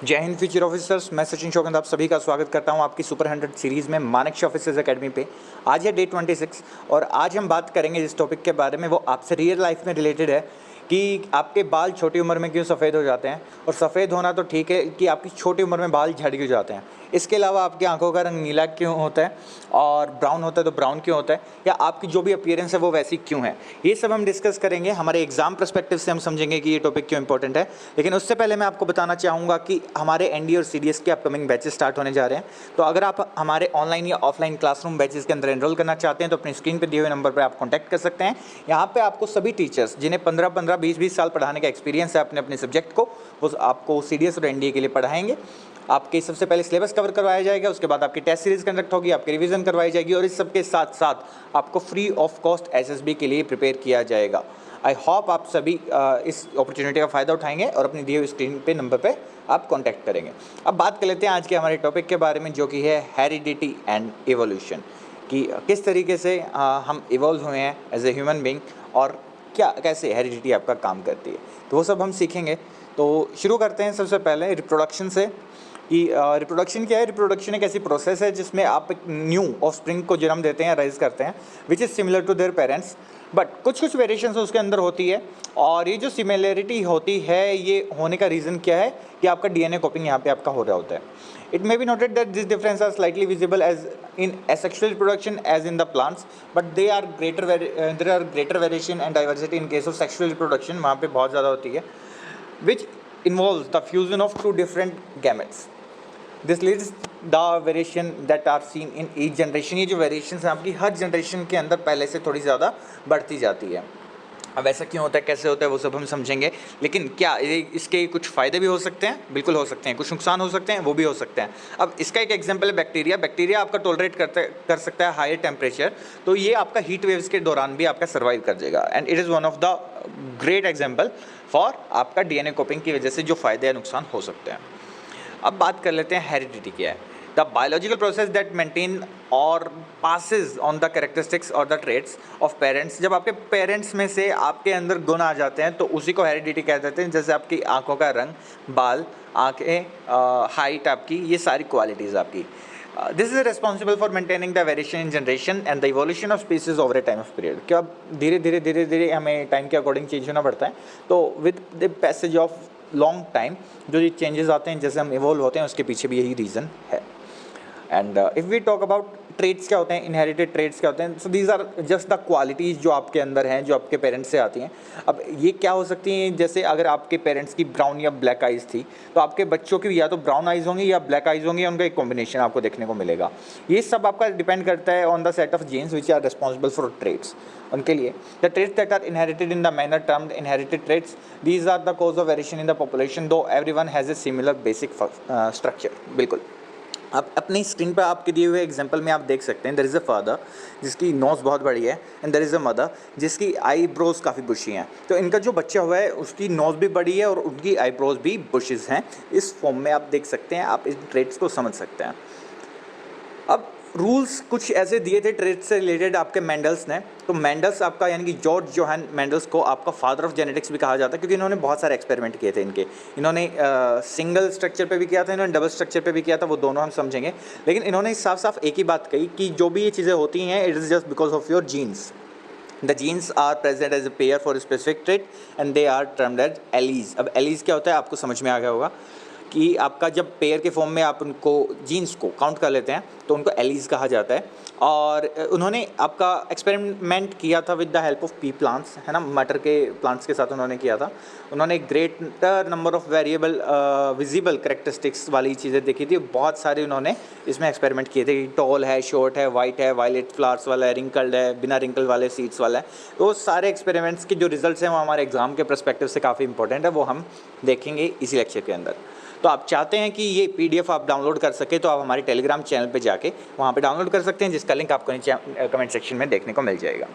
जय Hind future officers, मैं सचिन शौकंद आप सभी का स्वागत करता हूं आपकी सुपर 100 सीरीज़ में मानेकशॉ ऑफिसर्स एकेडमी पे। आज है डे 26 और आज हम बात करेंगे जिस टॉपिक के बारे में वो आपसे रियल लाइफ में रिलेटेड है कि आपके बाल छोटी उम्र में क्यों सफ़ेद हो जाते हैं। और सफ़ेद होना तो ठीक है कि आपकी छोटी उम्र में बाल झड़ क्यों जाते हैं। इसके अलावा आपकी आंखों का रंग नीला क्यों होता है और ब्राउन होता है तो ब्राउन क्यों होता है, या आपकी जो भी अपीयरेंस है वो वैसी क्यों है, ये सब हम डिस्कस करेंगे। हमारे एग्जाम पर्सपेक्टिव से हम समझेंगे कि ये टॉपिक क्यों इंपॉर्टेंट है। लेकिन उससे पहले मैं आपको बताना चाहूँगा कि हमारे एनडी और सीडीएस के अपकमिंग बैचेस स्टार्ट होने जा रहे हैं। तो अगर आप हमारे ऑनलाइन या ऑफलाइन क्लासरूम बैचेस के अंदर एनरोल करना चाहते हैं तो अपनी स्क्रीन पर दिए हुए नंबर पर आप कॉन्टैक्ट कर सकते हैं। यहाँ पे आपको सभी टीचर्स जिन्हें 15-15, 20-20 साल पढ़ाने का एक्सपीरियंस है अपने अपने सब्जेक्ट को, वो आपको सीडीएस और एनडीए के लिए पढ़ाएंगे। आपके सबसे पहले सिलेबस कवर करवाया जाएगा, उसके बाद आपकी टेस्ट सीरीज कंडक्ट होगी, आपकी रिवीजन करवाई जाएगी और इस सब के साथ साथ आपको फ्री ऑफ कॉस्ट एसएसबी के लिए प्रिपेयर किया जाएगा। आई होप आप सभी इस अपॉर्चुनिटी का फ़ायदा उठाएंगे और अपनी दिए हुई स्क्रीन पे नंबर पे आप कांटेक्ट करेंगे। अब बात कर लेते हैं आज के हमारे टॉपिक के बारे में, जो कि है हेरिडिटी एंड इवोल्यूशन, कि किस तरीके से हम इवॉल्व हुए हैं एज ए ह्यूमन बींग और कैसे हेरिडिटी आपका काम करती है, तो वो सब हम सीखेंगे। तो शुरू करते हैं सबसे पहले रिप्रोडक्शन से कि रिप्रोडक्शन क्या है। रिप्रोडक्शन एक ऐसी प्रोसेस है जिसमें आप एक न्यू ऑफस्प्रिंग को जन्म देते हैं, राइज करते हैं, which is similar to their parents, but कुछ वेरिएशंस उसके अंदर होती है। और ये जो सिमिलरिटी होती है, ये होने का रीज़न क्या है कि आपका डीएनए कॉपिंग यहाँ पे आपका हो रहा होता है। It may be noted that this difference are slightly visible as in asexual reproduction as in the plants, but there are greater variation and diversity in case of sexual reproduction, वहाँ पे बहुत ज़्यादा होती है, which involves the fusion of two different gametes. This leads the variation that are seen in each generation. ये जो variation है आपकी हर जनरेशन के अंदर पहले से थोड़ी ज़्यादा बढ़ती जाती है। अब ऐसा क्यों होता है, कैसे होता है, वो सब हम समझेंगे। लेकिन क्या इसके कुछ फ़ायदे भी हो सकते हैं? बिल्कुल हो सकते हैं। कुछ नुकसान हो सकते हैं, वो भी हो सकते हैं। अब इसका एक एग्जांपल है बैक्टीरिया। बैक्टीरिया आपका टॉलरेट कर सकता है हायर टेम्परेचर, तो ये आपका हीट वेव्स के दौरान भी आपका सर्वाइव कर जाएगा। And it is one of the great example for आपका डीएनए कॉपिंग की वजह से जो फ़ायदे या नुकसान हो सकते हैं। अब बात कर लेते हैं हेरिडिटी क्या है। The biological process that maintain और पासिस ऑन द कैरेक्टरिस्टिक्स और द ट्रेट्स ऑफ पेरेंट्स। जब आपके पेरेंट्स में से आपके अंदर गुण आ जाते हैं तो उसी को हेरिडिटी कह देते हैं। जैसे आपकी आंखों का रंग, बाल, आंखें, हाइट आपकी, ये सारी क्वालिटीज़ आपकी। This is responsible for maintaining the variation in generation and the evolution of species over A time of period. क्या धीरे धीरे हमें टाइम के अकॉर्डिंग चेंज होना पड़ता है। तो with the passage of long time जो ये चेंजेस आते हैं, जैसे हम इवॉल्व होते हैं, उसके पीछे भी यही रीज़न है। And if we talk about traits क्या होते हैं, इनहेरिटेड ट्रेट्स क्या होते हैं, so these are just the qualities जो आपके अंदर हैं, जो आपके पेरेंट्स से आती हैं। अब ये क्या हो सकती हैं, जैसे अगर आपके पेरेंट्स की ब्राउन या ब्लैक आइज़ थी तो आपके बच्चों की या तो ब्राउन आइज़ होंगी या ब्लैक आइज़ होंगी, उनका एक कॉम्बिनेशन आपको देखने को मिलेगा। ये सब आपका डिपेंड करता है on the set of genes which are responsible for traits. उनके लिए the traits that are inherited in the manner termed inherited traits, these are the cause of variation in the population, though everyone has a similar basic structure. बिल्कुल। आप अपनी screen पर आपके दिए हुए example में आप देख सकते हैं, देयर इज़ अ फादर जिसकी नोज़ बहुत बड़ी है and there is a mother जिसकी आईब्रोज काफ़ी बुशी हैं। तो इनका जो बच्चा हुआ है उसकी नोज़ भी बड़ी है और उनकी आईब्रोज भी बुशेस हैं। इस फॉर्म में आप देख सकते हैं, आप इन ट्रेट्स को समझ सकते हैं। अब रूल्स कुछ ऐसे दिए थे ट्रेड्स से रिलेटेड आपके मेंडल्स ने। तो मेंडल्स आपका यानी कि जॉर्ज जोहान मेंडल्स को आपका फादर ऑफ जेनेटिक्स भी कहा जाता है, क्योंकि इन्होंने बहुत सारे एक्सपेरिमेंट किए थे इनके। इन्होंने सिंगल स्ट्रक्चर पे भी किया था, इन्होंने डबल स्ट्रक्चर पे भी किया था, वो दोनों हम समझेंगे। लेकिन इन्होंने साफ साफ एक ही बात कही कि जो भी ये चीज़ें होती हैं, it is just because of your genes. The genes are present as a pair for specific trait and they are termed as alleles. अब एलीज क्या होता है आपको समझ में आ गया होगा कि आपका जब पेयर के फॉर्म में आप उनको जीन्स को काउंट कर लेते हैं तो उनको एलीज कहा जाता है। और उन्होंने आपका एक्सपेरिमेंट किया था with the help of P plants, है ना, मटर के प्लांट्स के साथ उन्होंने किया था। उन्होंने greater number of variable visible characteristics वाली चीज़ें देखी थी। बहुत सारे उन्होंने इसमें एक्सपेरिमेंट किए थे, टॉल है, शॉर्ट है, वाइट है, वायलेट फ्लावर्स वाला है, रिंकल्ड है, बिना रिंकल वाले सीड्स वाला है। तो सारे एक्सपेरिमेंट्स के जो रिजल्ट्स हैं वो हमारे एग्जाम के परस्पेक्टिव से काफ़ी इंपॉर्टेंट है, वो हम देखेंगे इसी लेक्चर के अंदर। तो आप चाहते हैं कि ये पीडीएफ आप डाउनलोड कर सके तो आप हमारे टेलीग्राम चैनल पे जाके वहाँ पे डाउनलोड कर सकते हैं, जिसका लिंक आपको नीचे कमेंट सेक्शन में देखने को मिल जाएगा।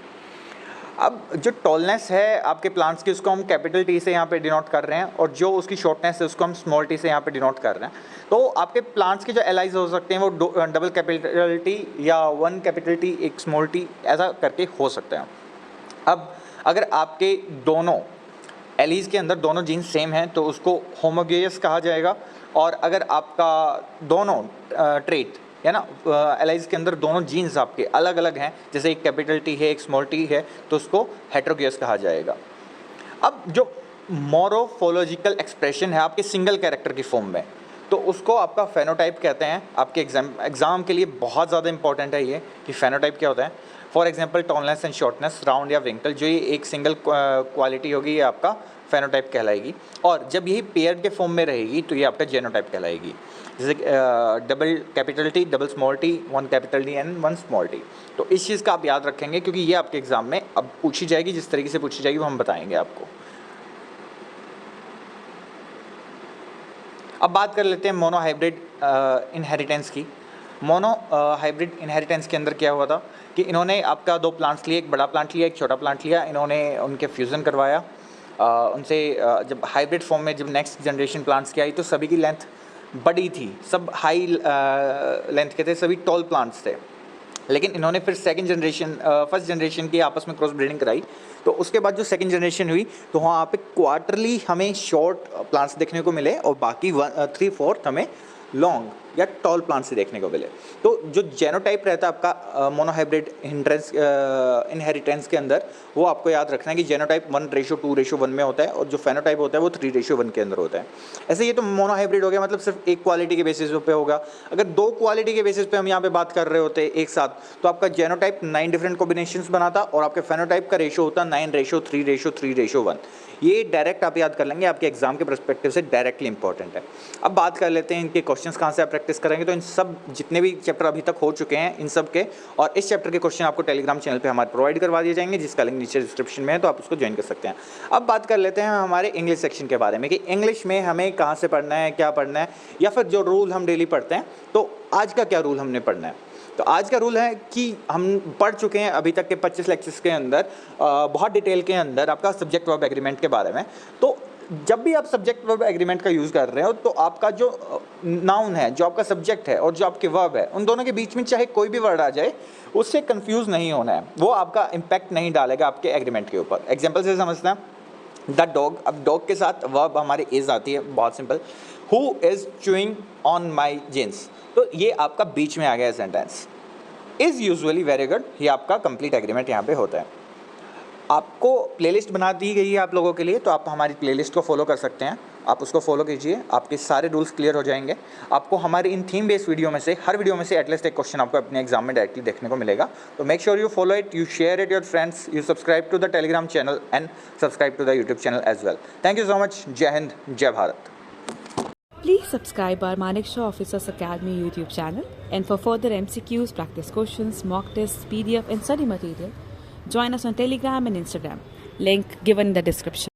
अब जो टॉलनेस है आपके प्लांट्स की, उसको हम कैपिटल टी से यहाँ पे डिनोट कर रहे हैं, और जो उसकी शॉर्टनेस है उसको हम स्मॉल टी से यहाँ पे डिनोट कर रहे हैं। तो आपके प्लांट्स के जो एलाइज हो सकते हैं वो डबल कैपिटल टी या वन कैपिटल टी एक स्मॉल टी ऐसा करके हो सकते हैं। अब अगर आपके दोनों एलीज के अंदर दोनों जीन्स सेम हैं तो उसको होमोगेयस कहा जाएगा, और अगर आपका दोनों ट्रेट है ना एलाइज के अंदर दोनों जीन्स आपके अलग अलग हैं, जैसे एक कैपिटल टी है एक स्मॉल टी है, तो उसको हेटेरोजिगस कहा जाएगा। अब जो मोरोफोलॉजिकल एक्सप्रेशन है आपके सिंगल कैरेक्टर की फॉर्म में, तो उसको आपका फेनोटाइप कहते हैं। आपके एग्जाम के लिए बहुत ज़्यादा इंपॉर्टेंट है ये कि फेनोटाइप क्या होता है। For example tallness and shortness, round या विंकल, जो ये एक सिंगल क्वालिटी होगी ये आपका फेनोटाइप कहलाएगी। और जब यही पेयर के फॉर्म में रहेगी तो ये आपका जेनोटाइप कहलाएगी। जैसे double capital T, double small T, one capital T and one small T. तो इस चीज़ का आप याद रखेंगे क्योंकि ये आपके एग्जाम में अब पूछी जाएगी, जिस तरीके से पूछी जाएगी वो हम बताएंगे आपको। अब बात कर लेते हैं मोनो हाइब्रिड इनहेरिटेंस की। मोनो हाइब्रिड इनहेरिटेंस के अंदर क्या हुआ था कि इन्होंने आपका दो प्लांट्स लिए, एक बड़ा प्लांट लिया एक छोटा प्लांट लिया, इन्होंने उनके फ्यूज़न करवाया। उनसे जब हाइब्रिड फॉर्म में जब नेक्स्ट जनरेशन प्लांट्स की आई तो सभी की लेंथ बड़ी थी, सब हाई लेंथ के थे, सभी टॉल प्लांट्स थे। लेकिन इन्होंने फिर सेकंड जनरेशन फर्स्ट जनरेशन की आपस में क्रॉस ब्रीडिंग कराई, तो उसके बाद जो सेकंड जनरेशन हुई तो वहाँ पे क्वार्टरली हमें शॉर्ट प्लांट्स देखने को मिले और बाकी 3/4 हमें लॉन्ग या टॉल प्लांट्स से देखने को मिले। तो जो जेनोटाइप रहता है आपका मोनोहाइब्रिड इनहेरिटेंस के अंदर, वो आपको याद रखना है कि जेनोटाइप 1:2:1 में होता है और जो फेनोटाइप होता है वो 3:1 के अंदर होता है। ऐसे ये तो मोनोहाइब्रिड हो गया, मतलब सिर्फ एक क्वालिटी के बेसिस पे होगा। अगर दो क्वालिटी के बेसिस पे हम यहाँ पे बात कर रहे होते एक साथ, तो आपका जेनोटाइप 9 डिफरेंट कॉम्बिनेशंस बनाता और आपके फेनोटाइप का रेशो होता 9:3:3:1। ये डायरेक्ट आप याद कर लेंगे, आपके एग्जाम के पर्सपेक्टिव से डायरेक्टली इंपॉर्टेंट है। अब बात कर लेते हैं इनके क्वेश्चंस कहाँ से आप प्रैक्टिस करेंगे। तो इन सब जितने भी चैप्टर अभी तक हो चुके हैं इन सब के, और इस चैप्टर के क्वेश्चन आपको टेलीग्राम चैनल पे हमारे प्रोवाइड करवा दिए जाएंगे, जिसका लिंक नीचे डिस्क्रिप्शन में है, तो आप उसको ज्वाइन कर सकते हैं। अब बात कर लेते हैं हमारे इंग्लिश सेक्शन के बारे में कि इंग्लिश में हमें कहाँ से पढ़ना है, क्या पढ़ना है, या फिर जो रूल हम डेली पढ़ते हैं, तो आज का क्या रूल हमने पढ़ना है। तो आज का रूल है कि हम पढ़ चुके हैं अभी तक के 25 लेक्चर्स के अंदर बहुत डिटेल के अंदर आपका सब्जेक्ट वर्ब एग्रीमेंट के बारे में। तो जब भी आप सब्जेक्ट वर्ब एग्रीमेंट का यूज़ कर रहे हो तो आपका जो नाउन है, जो आपका सब्जेक्ट है और जो आपके वर्ब है, उन दोनों के बीच में चाहे कोई भी वर्ड आ जाए उससे कंफ्यूज नहीं होना है, वो आपका इम्पैक्ट नहीं डालेगा आपके एग्रीमेंट के ऊपर। एग्जाम्पल से समझना है, द डॉग, अब डॉग के साथ वर्ब हमारे इज आती है, बहुत simple, who is chewing on my genes, तो ये आपका बीच में आ गया sentence. Is usually very good, ये आपका कंप्लीट एग्रीमेंट यहाँ पे होता है। आपको प्लेलिस्ट बना दी गई है आप लोगों के लिए, तो आप हमारी प्लेलिस्ट को फॉलो कर सकते हैं, आप उसको फॉलो कीजिए, आपके सारे रूल्स क्लियर हो जाएंगे। आपको हमारे इन थीम बेस्ड वीडियो में से हर वीडियो में से एटलीस्ट एक क्वेश्चन आपको अपने एग्जाम में डायरेक्टली देखने को मिलेगा। तो make sure you follow it, you share it your friends, you subscribe to the Telegram channel and subscribe to the YouTube channel as well. Thank you so much, जय हिंद, जय Bharat. Please subscribe our Manekshaw Officers Academy YouTube channel, and for further MCQs, practice questions, mock tests, PDF and study material, join us on Telegram and Instagram. Link given in the description.